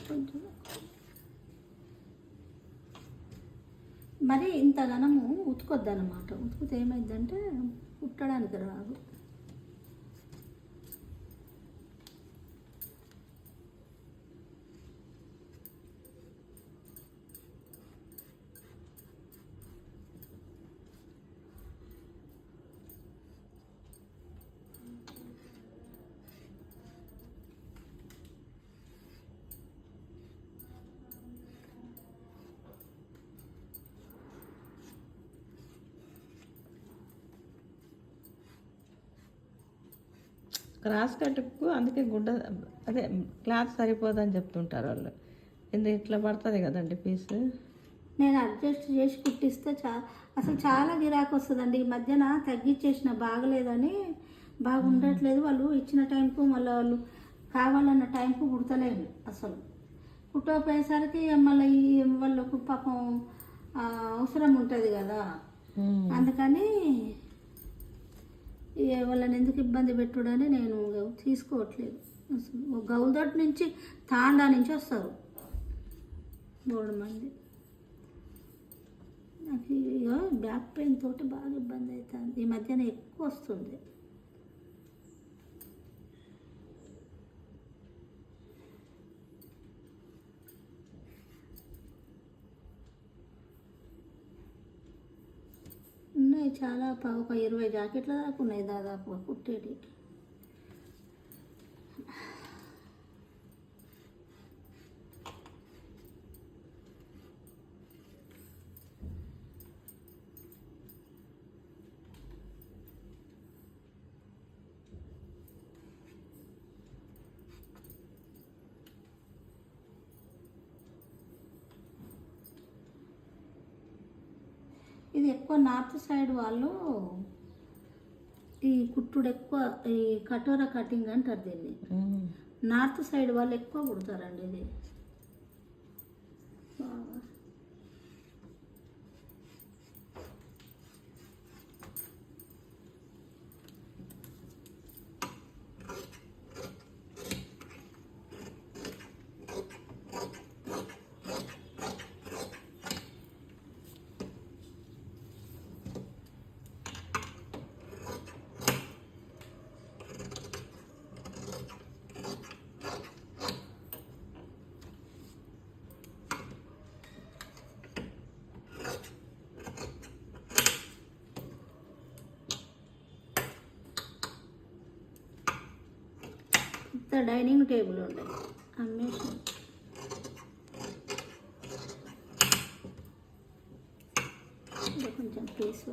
కొంచెం మరి ఇంతగానము ఉతుకొద్దన్నమాట. ఉతికితే ఏమైందంటే కుట్టడానికి రాదు. క్రాస్ కట్టుకు అందుకే గుడ్డ అదే క్లాత్ సరిపోదని చెప్తుంటారు వాళ్ళు. ఎందుకు ఇట్లా పడుతుంది కదండి పీసు. నేను అడ్జస్ట్ చేసి కుట్టిస్తే అసలు చాలా గిరాకీ వస్తుందండి. ఈ మధ్యన తగ్గించేసిన బాగలేదని, బాగుండట్లేదు. వాళ్ళు ఇచ్చిన టైంకు మళ్ళీ వాళ్ళు కావాలన్న టైంకు కుడతలేము. అసలు కుట్టకపోయేసరికి మళ్ళీ వాళ్ళకు పాపం అవసరం ఉంటుంది కదా, అందుకని వాళ్ళని ఎందుకు ఇబ్బంది పెట్టుడని నేను తీసుకోవట్లేదు. అసలు గౌదట్ నుంచి తాండా నుంచి వస్తారు 3 మంది. నాకు ఇక బ్యాక్ పెయిన్ తోటి బాగా ఇబ్బంది అవుతుంది. ఈ మధ్యన ఎక్కువ వస్తుంది. ఉన్నాయి చాలా, ఒక 20 జాకెట్ల దాకా ఉన్నాయి దాదాపుగా కుట్టేటి. ఇది ఎక్కువ నార్త్ సైడ్ వాళ్ళు ఈ కుట్టుడు ఎక్కువ, ఈ కటోరా కటింగ్ అంటారు దీన్ని. నార్త్ సైడ్ వాళ్ళు ఎక్కువ కుడతారండి ఇది బాగా. డైనింగ్ టేబుల్ ఉంటాయి అమ్మేసి. కొంచెం పీస్